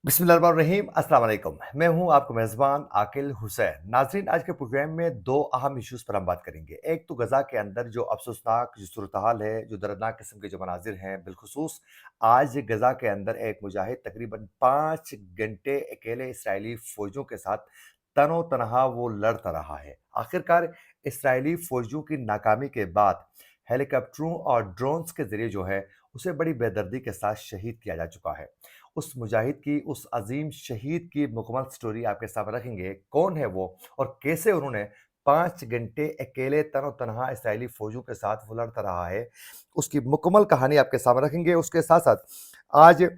बिस्मिल्लाहिर्रहमानिर्रहीम अस्सलाम वालेकुम। मैं हूं आपका मेज़बान आकिल हुसैन। नाज़रीन, आज के प्रोग्राम में दो अहम इश्यूज़ पर हम बात करेंगे। एक तो गज़ा के अंदर जो अफ़सोसनाक जो सूरत-ए-हाल है, जो दर्दनाक किस्म के जो मनाज़िर हैं, बिलख़ुसूस आज गज़ा के अंदर एक मुजाहिद तकरीबन 5 घंटे अकेले इसराइली फ़ौजियों के साथ तनो-तनहा वो लड़ता रहा है। आखिरकार इसराइली फ़ौजियों की नाकामी के बाद हेलीकॉप्टरों और ड्रोन्स के ज़रिए जो है, उसे बड़ी बेदर्दी के साथ शहीद किया जा चुका है। उस मुजाहिद की, उस अज़ीम शहीद की मुकम्मल स्टोरी आपके सामने रखेंगे। कौन है वो और कैसे उन्होंने 5 घंटे अकेले तनो-तनहा इसराइली फ़ौजियों के साथ वो लड़ता रहा है, उसकी मुकम्मल कहानी आपके सामने रखेंगे। उसके साथ-साथ आज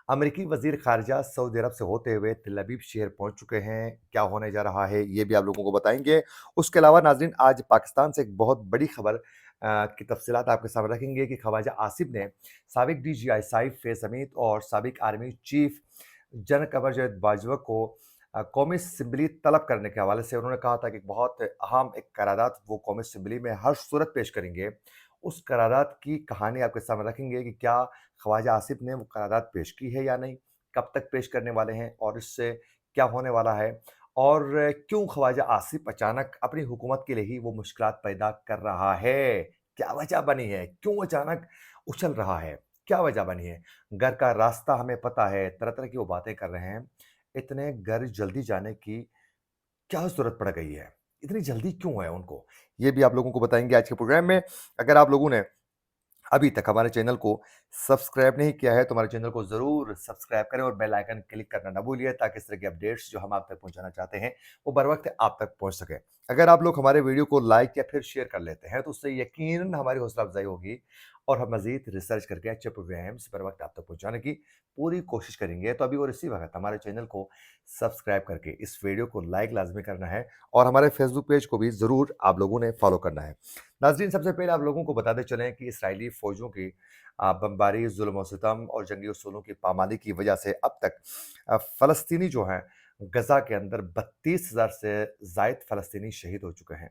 अमेरिकी वज़ीर ख़ारिजा सऊदी अरब से होते हुए तल अबीब शहर पहुँच चुके हैं। क्या होने जा रहा है, ये भी आप लोगों को बताएँगे। उसके अलावा नाज़रीन, आज पाकिस्तान से एक बहुत बड़ी खबर की तफ़सीलात आपके सामने रखेंगे कि ख्वाजा आसिफ ने साबिक़ डीजीआई फैज़ हमीद और साबिक़ army chief general Qamar Javed Bajwa को कौमी असम्बली तलब करने के हवाले से उन्होंने कहा था कि बहुत अहम एक करारदाद वो कौमी असम्बली में हर सूरत पेश करेंगे। उस करारदाद की कहानी आपके सामने रखेंगे कि क्या ख्वाजा आसिफ ने वो करारदाद पेश की है या नहीं? कब तक पेश करने वाले हैं और इससे क्या होने वाला है? और क्यों ख्वाजा आसिफ अचानक अपनी हुकूमत के लिए ही वो मुश्किलात पैदा कर रहा है? क्या वजह बनी है? क्यों अचानक उछल रहा है? क्या वजह बनी है? घर का रास्ता हमें पता है, तरह-तरह की वो बातें कर रहे हैं। इतने घर जल्दी जाने की क्या ज़रूरत पड़ गई है? इतनी जल्दी क्यों है उनको? ये भी आप लोगों को बताएँगे आज के प्रोग्राम में। अगर आप लोगों ने अभी तक हमारे चैनल को सब्सक्राइब नहीं किया है तो हमारे चैनल को ज़रूर सब्सक्राइब करें और बेल आइकन क्लिक करना ना भूलिए ताकि इस तरह की अपडेट्स जो हम आप तक पहुंचाना चाहते हैं वो बर वक्त आप तक पहुंच सके। अगर आप लोग हमारे वीडियो को लाइक या फिर शेयर कर लेते हैं तो उससे यकीनन हमारी हौसला अफजाई होगी और हम मजीद रिसर्च करके अच्छे प्रोग्राम्स बर वक्त आप तक पहुंचाने की पूरी कोशिश करेंगे। तो अभी और इसी वक्त हमारे चैनल को सब्सक्राइब करके इस वीडियो को लाइक लाजमी करना है और हमारे फेसबुक पेज को भी ज़रूर आप लोगों ने फॉलो करना है। नाज़रीन, सबसे पहले आप लोगों को बताते चलें कि इसराइली फ़ौजों की बमबारी, ज़ुल्म और सितम और जंगी उसूलों की पामाली की वजह से अब तक फ़लस्तीनी जो हैं, गज़ा के अंदर 32,000 से ज़ायद फ़लस्तीनी शहीद हो चुके हैं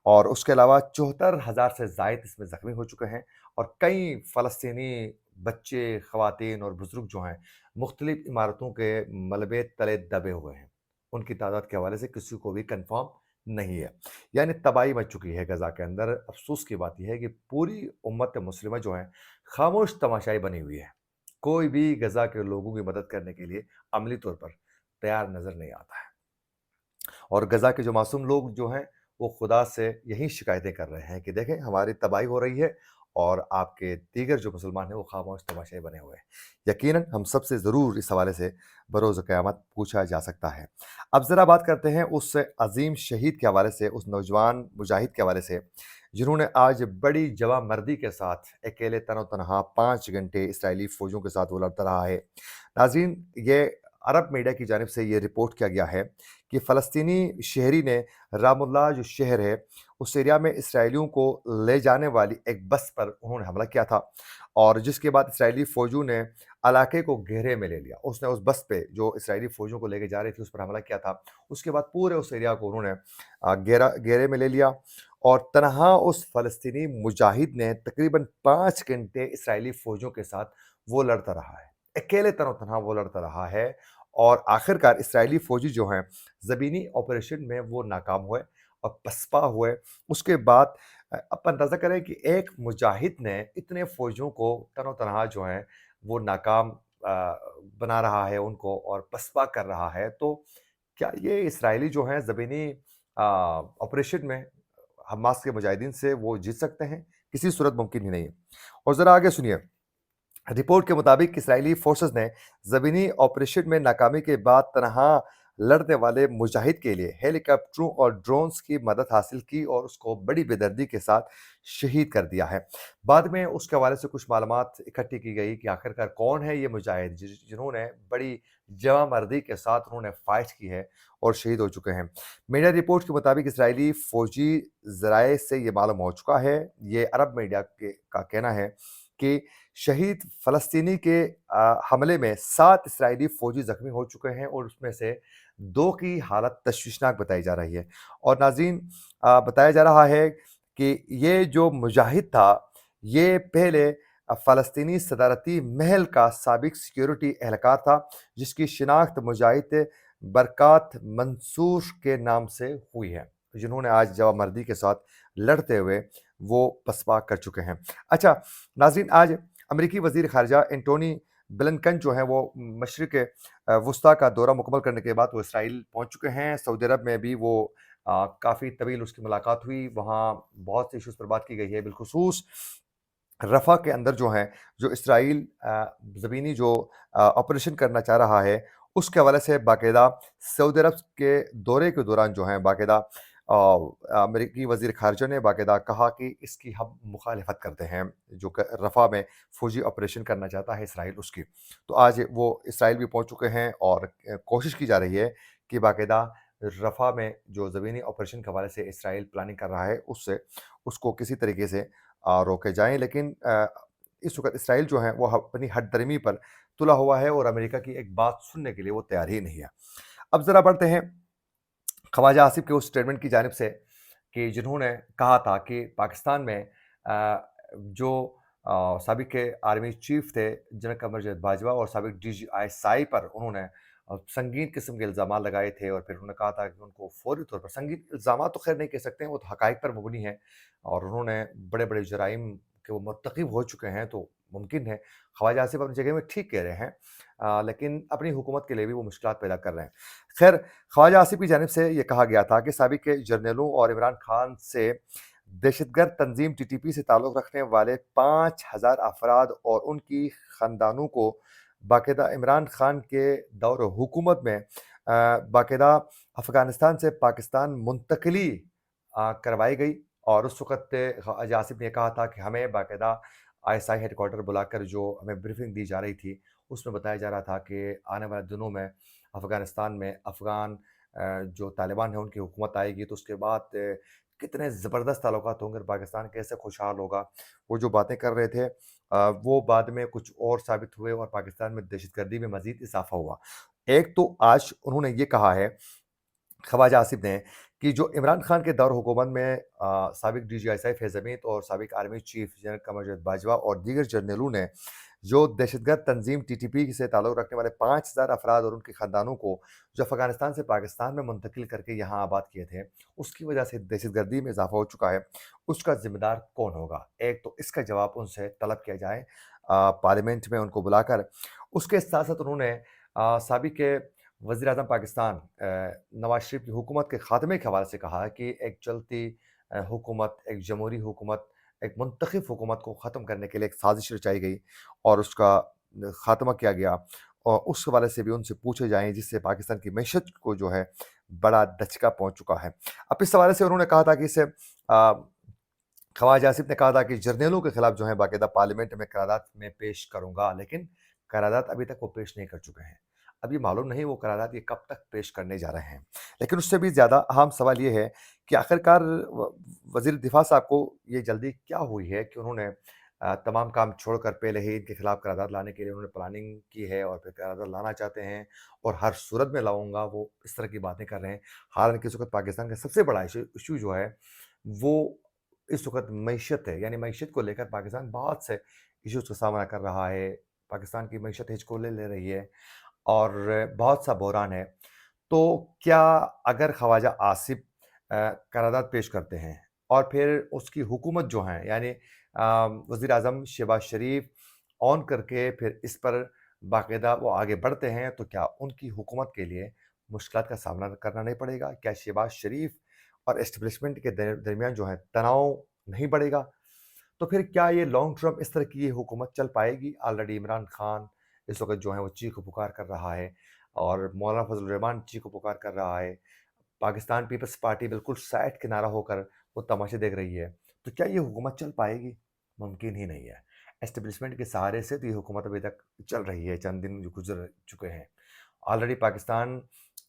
और उसके अलावा 74,000 से ज़ायद इसमें ज़ख्मी हो चुके हैं और कई फ़लस्तीनी बच्चे, ख़वातीन और बुज़ुर्ग जो हैं, मुख्तलिफ़ इमारतों के मलबे तले दबे हुए हैं। उनकी तादाद के हवाले से किसी को भी कन्फ़र्म नहीं है। यानी तबाही मच चुकी है गज़ा के अंदर। अफ़सोस की बात ये है कि पूरी उम्मत मुस्लिमा जो है खामोश तमाशाई बनी हुई है। कोई भी गज़ा के लोगों की मदद करने के लिए अमली तौर पर तैयार नज़र नहीं आता है और गज़ा के जो मासूम लोग जो हैं, वो खुदा से यही शिकायतें कर रहे हैं कि देखें हमारी तबाही हो रही है और आपके दीगर जो मुसलमान हैं वो खामोश तमाशाई बने हुए हैं। यकीनन हम सबसे ज़रूर इस हवाले से बरोज़ क़यामत पूछा जा सकता है। अब ज़रा बात करते हैं उस अज़ीम शहीद के हवाले से, उस नौजवान मुजाहिद के हवाले से, जिन्होंने आज बड़ी जवामर्दी के साथ अकेले तनो-तनहा 5 घंटे इसराइली फ़ौजों के साथ वो लड़ता रहा है। नाज़रीन, ये अरब मीडिया की जानिब से ये रिपोर्ट किया गया है कि फ़लस्तीनी शहरी ने रामुल्ला जो शहर है, उस एरिया में इसराइलियों को ले जाने वाली एक बस पर उन्होंने हमला किया था और जिसके बाद इसराइली फ़ौजियों ने इलाके को घेरे में ले लिया। उसने उस बस पे जो इसराइली फ़ौजियों को लेके जा रही थी, उस पर हमला किया था। उसके बाद पूरे उस एरिया को उन्होंने घेरे में ले लिया और तनहा उस फ़लस्तीनी मुजाहिद ने तकरीबन 5 घंटे इसराइली फ़ौजियों के साथ वो लड़ता रहा है। अकेले तनो-तनहा वो लड़ता रहा है और आखिरकार इसराइली फ़ौजी जो हैं, ज़मीनी ऑपरेशन में वो नाकाम हुए और पसपा हुए। उसके बाद आप अंदाज़ा करें कि एक मुजाहिद ने इतने फ़ौजियों को तनो-तनहा जो हैं, वो नाकाम बना रहा है उनको और पसपा कर रहा है। तो क्या ये इसराइली जो हैं ज़मीनी ऑपरेशन में हमास के मुजाहिदीन से वो जीत सकते हैं? किसी सूरत मुमकिन ही नहीं है। और ज़रा आगे सुनिए। रिपोर्ट के मुताबिक इसराइली फोर्सेस ने ज़मीनी ऑपरेशन में नाकामी के बाद तनहा लड़ने वाले मुजाहिद के लिए हेलीकॉप्टरों और ड्रोन्स की मदद हासिल की और उसको बड़ी बेदर्दी के साथ शहीद कर दिया है। बाद में उसके हवाले से कुछ मालूमात इकट्ठी की गई कि आखिरकार कौन है ये मुजाहिद जिन्होंने बड़ी जवामर्दी के साथ उन्होंने फाइट की है और शहीद हो चुके हैं। मीडिया रिपोर्ट के मुताबिक इसराइली फौजी ज़राए से ये मालूम हो चुका है, ये अरब मीडिया का कहना है कि शहीद फ़लस्तीनी के हमले में 7 इसराइली फ़ौजी ज़ख्मी हो चुके हैं और उसमें से 2 की हालत तशवीशनाक बताई जा रही है। और नाज़रीन, बताया जा रहा है कि ये जो मुजाहिद था, ये पहले फ़लस्तीनी सदारती महल का साबिक सिक्योरिटी एहलकार था, जिसकी शिनाख्त मुजाहिद बरकात मंसूर के नाम से हुई है, जिन्होंने आज जवाबमर्दी के साथ लड़ते हुए वो पसपा कर चुके हैं। अच्छा नाज़रीन, आज अमेरिकी वज़ीर ख़ारिजा एंटोनी ब्लिंकन जो हैं वो मशरिक़ वुस्ता का दौरा मुकम्मल करने के बाद वो इसराइल पहुँच चुके हैं। सऊदी अरब में भी वो काफ़ी तवील उसकी मुलाकात हुई, वहाँ बहुत से इश्यूज़ पर बात की गई है, बिलख़ुसूस रफ़ा के अंदर जो है, जो इसराइल ज़मीनी जो ऑपरेशन करना चाह रहा है, उसके हवाले से बाकायदा सऊदी अरब के दौरे के दौरान जो है बाकायदा अमेरिकी वज़ीर ख़ारिजा ने बाकायदा कहा कि इसकी हम मुखालिफत करते हैं, जो कि रफ़ा में फ़ौजी ऑपरेशन करना चाहता है इसराइल उसकी। तो आज वो इसराइल भी पहुँच चुके हैं और कोशिश की जा रही है कि बाकायदा रफ़ा में जो ज़मीनी ऑपरेशन के हवाले से इसराइल प्लानिंग कर रहा है, उससे उसको किसी तरीके से रोके जाएँ। लेकिन इस वक़्त इसराइल जो है वो अपनी हठधर्मी पर तुला हुआ है और अमेरिका की एक बात सुनने के लिए वो तैयार ही नहीं है। अब ज़रा बढ़ते हैं ख्वाजा आसिफ के उस स्टेटमेंट की जानिब से कि जिन्होंने कहा था कि पाकिस्तान में जो साबिक के आर्मी चीफ थे जनरल कमर जावेद बाजवा और साबिक DGI पर उन्होंने संगीन किस्म के इल्ज़ामात लगाए थे और फिर उन्होंने कहा था कि उनको फौरी तौर पर संगीन इल्ज़ामात तो खैर नहीं कह सकते हैं, वो तो हक़ाइक़ पर मबनी है और उन्होंने बड़े-बड़े जराइम के वो मुर्तकिब हो चुके हैं, तो मुमकिन है ख्वाजा आसिफ अपनी जगह में ठीक कह रहे हैं, लेकिन अपनी हुकूमत के लिए भी वो मुश्किलात पैदा कर रहे हैं। खैर ख्वाजा आसिफ की जानिब से ये कहा गया था कि साबिक के जर्नलों और इमरान खान से दहशतगर्द तंजीम TTP से ताल्लुक़ रखने वाले 5000 अफराद और उनकी ख़ानदानों को बाकायदा इमरान खान के दौर हुकूमत में बाकायदा अफ़गानिस्तान से पाकिस्तान मुंतक़िली करवाई गई और उस वक़्त ख्वाजा आसिफ ने कहा था कि हमें बाकायदा ISI हेडक्वार्टर बुलाकर जो हमें ब्रीफिंग दी जा रही थी, उसमें बताया जा रहा था कि आने वाले दिनों में अफ़गानिस्तान में अफ़गान जो तालिबान है उनकी हुकूमत आएगी, तो उसके बाद कितने ज़बरदस्त ताल्लुकात होंगे, पाकिस्तान कैसे खुशहाल होगा। वो जो बातें कर रहे थे वो बाद में कुछ और साबित हुए और पाकिस्तान में दहशतगर्दी में मज़ीद इज़ाफ़ा हुआ। एक तो आज उन्होंने ये कहा है ख्वाजा आसिफ ने कि जो इमरान खान के दौर हुकूमत में साबिक DGI फैज़ हमीद और साबिक army chief general Qamar Javed Bajwa और दीगर जर्नलों ने जो दहशतगर्द तंजीम TTP से ताल्लुक़ रखने वाले 5000 अफराद और उनके ख़ानदानों को जो अफ़गानिस्तान से पाकिस्तान में मुंतकिल करके यहाँ आबाद किए थे, उसकी वजह से दहशतगर्दी में इज़ाफ़ा हो चुका है, उसका ज़िम्मेदार कौन होगा? एक तो इसका जवाब उनसे तलब किया जाए पार्लियामेंट में उनको बुलाकर। उसके साथ-साथ उन्होंने साबिक के वज़ीर-ए-आज़म पाकिस्तान नवाज़ शरीफ की हुकूमत के ख़ात्मे के हवाले से कहा कि एक चलती हुकूमत, एक जमहूरी हुकूमत, एक मुंतखब हुकूमत को ख़त्म करने के लिए एक साज़िश रचाई गई और उसका ख़ात्मा किया गया और उस हवाले से भी उनसे पूछे जाएँ, जिससे पाकिस्तान की मईशत को जो है बड़ा दचका पहुँच चुका है। अब इस हवाले से उन्होंने कहा था कि इससे ख्वाजा आसिफ ने कहा था कि जर्नलों के खिलाफ जो है बाकायदा पार्लियामेंट में करारदाद में पेश करूँगा, लेकिन करारदाद अभी तक वो पेश नहीं कर चुके हैं। अब ये मालूम नहीं वो करारदाद ये कब तक पेश करने जा रहे हैं। लेकिन उससे भी ज़्यादा अहम सवाल ये है कि आखिरकार वज़ीर दिफ़ा साहब को ये जल्दी क्या हुई है कि उन्होंने तमाम काम छोड़कर पहले ही इनके खिलाफ करारदाद लाने के लिए उन्होंने प्लानिंग की है और फिर करारदाद लाना चाहते हैं और हर सूरत में लाऊँगा, वो इस तरह की बातें कर रहे हैं। हालाँकि इस वक़्त पाकिस्तान का सबसे बड़ा इश्यू जो है, वो इस वक़्त मईशत है, यानी मईशत को लेकर पाकिस्तान बहुत से इश्यूज़ का सामना कर रहा है। पाकिस्तान की मईशत हिचकोले ले रही है और बहुत सा बहरान है। तो क्या अगर ख्वाजा आसिफ करारदाद पेश करते हैं और फिर उसकी हुकूमत जो है यानी वज़ीर-ए-आज़म शहबाज शरीफ ऑन करके फिर इस पर बाकायदा वो आगे बढ़ते हैं, तो क्या उनकी हुकूमत के लिए मुश्किलात का सामना करना नहीं पड़ेगा? क्या शहबाज शरीफ और एस्टेब्लिशमेंट के दरमियान जो है तनाव नहीं बढ़ेगा? तो फिर क्या ये लॉन्ग टर्म इस तरह की ये हुकूमत चल पाएगी? ऑलरेडी इमरान खान इस वक़्त जो है वो चीख-पुकार कर रहा है और मौलाना फज़ल रहमान चीख-पुकार कर रहा है। पाकिस्तान पीपल्स पार्टी बिल्कुल साइड किनारा होकर वो तमाशे देख रही है। तो क्या ये हुकूमत चल पाएगी? मुमकिन ही नहीं है। एस्टेब्लिशमेंट के सहारे से तो ये हुकूमत अभी तक चल रही है, चंद दिन जो गुज़र चुके हैं। ऑलरेडी पाकिस्तान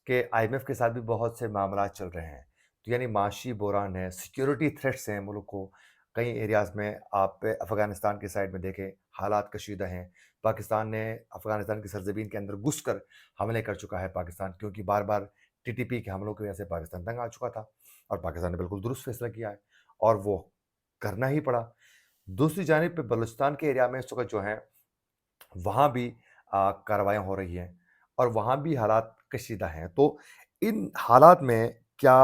के IMF के साथ भी बहुत से मामलात चल रहे हैं। तो यानी माशी बहरान है, सिक्योरिटी थ्रेट्स हैं मुल्क को। कई एरियाज़ में आप अफ़गानिस्तान की साइड में देखें, हालात कशीदा हैं। पाकिस्तान ने अफ़गानिस्तान की सरज़मीन के अंदर घुसकर हमले कर चुका है पाकिस्तान, क्योंकि बार-बार TTP के हमलों की वजह से पाकिस्तान तंग आ चुका था और पाकिस्तान ने बिल्कुल दुरुस्त फ़ैसला किया है और वो करना ही पड़ा। दूसरी जानिब पे बलूचिस्तान के एरिया में इस वक़्त जो है, वहाँ भी कार्रवाइयाँ हो रही हैं और वहाँ भी हालात कशीदा हैं। तो इन हालात में क्या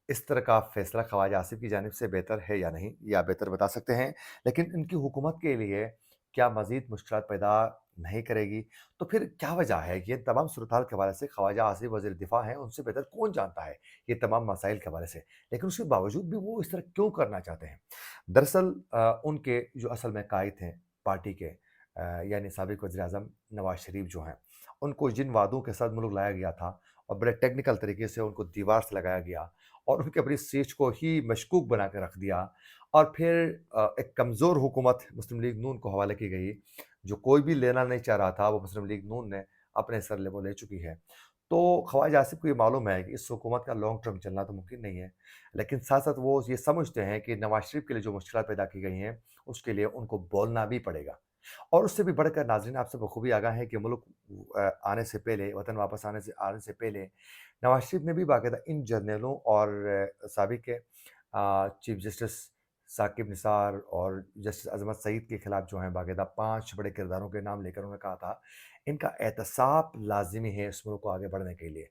इस तरह का फ़ैसला ख्वाजा आसिफ की जानिब से बेहतर है या नहीं? या बेहतर बता सकते हैं। लेकिन इनकी हुकूमत के लिए क्या मज़ीद मुश्किलात पैदा नहीं करेगी? तो फिर क्या वजह है? ये तमाम सूरत-हाल के हवाले से ख्वाजा आसिफ वज़ीर दिफ़ा हैं, उनसे बेहतर कौन जानता है ये तमाम मसाइल के हवाले से। लेकिन उसके बावजूद भी वो इस तरह क्यों करना चाहते हैं? दरअसल उनके जो असल में कायद हैं पार्टी के, यानी साबिक़ वज़ीर-ए-आज़म नवाज़ शरीफ जो हैं, उनको जिन वादों के साथ मुल्क लाया गया था और बड़े टेक्निकल तरीके से उनको दीवार से लगाया गया और उनकी अपनी सीट को ही मशकूक बना के रख दिया और फिर एक कमज़ोर हुकूमत मुस्लिम लीग नून को हवाले की गई, जो कोई भी लेना नहीं चाह रहा था, वो मुस्लिम लीग नून ने अपने सर ले वो ले चुकी है। तो ख्वाजा आसिफ को ये मालूम है कि इस हुकूमत का लॉन्ग टर्म चलना तो मुमकिन नहीं है, लेकिन साथ-साथ वो ये समझते हैं कि नवाज़ शरीफ के लिए जो मुश्किलात पैदा की गई हैं, उसके लिए उनको बोलना भी पड़ेगा। और उससे भी बढ़कर नाज़रीन आपसे बखूबी आगाह हैं कि मुल्क आने से पहले, वतन वापस आने से पहले नवाज़ शरीफ ने भी बाकायदा इन जर्नलों और साबिक़ चीफ जस्टिस साकिब निसार और जस्टिस अज़मत सईद के खिलाफ जो हैं बाकायदा 5 बड़े किरदारों के नाम लेकर उन्होंने कहा था, इनका एहतसाब लाज़िमी है इस मुल्क को आगे बढ़ने के लिए।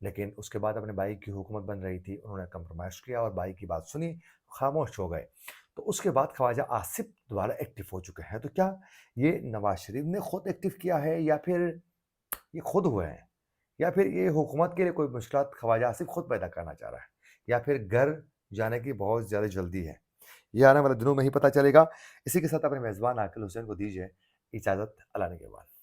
लेकिन उसके बाद अपने भाई की हुकूमत बन रही थी, उन्होंने कंप्रोमाइज़ किया और भाई की बात सुनी, खामोश हो गए। तो उसके बाद ख्वाजा आसिफ दोबारा एक्टिव हो चुके हैं। तो क्या ये नवाज़ शरीफ ने खुद एक्टिव किया है या फिर ये खुद हुए हैं? या फिर ये हुकूमत के लिए कोई मुश्किलात ख्वाजा आसिफ खुद पैदा करना चाह रहा है? या फिर घर जाने की बहुत ज़्यादा जल्दी है? ये आने वाले दिनों में ही पता चलेगा। इसी के साथ अपने मेज़बान आकिल हुसैन को दीजिए इजाज़त। अल्लाह निगहबान।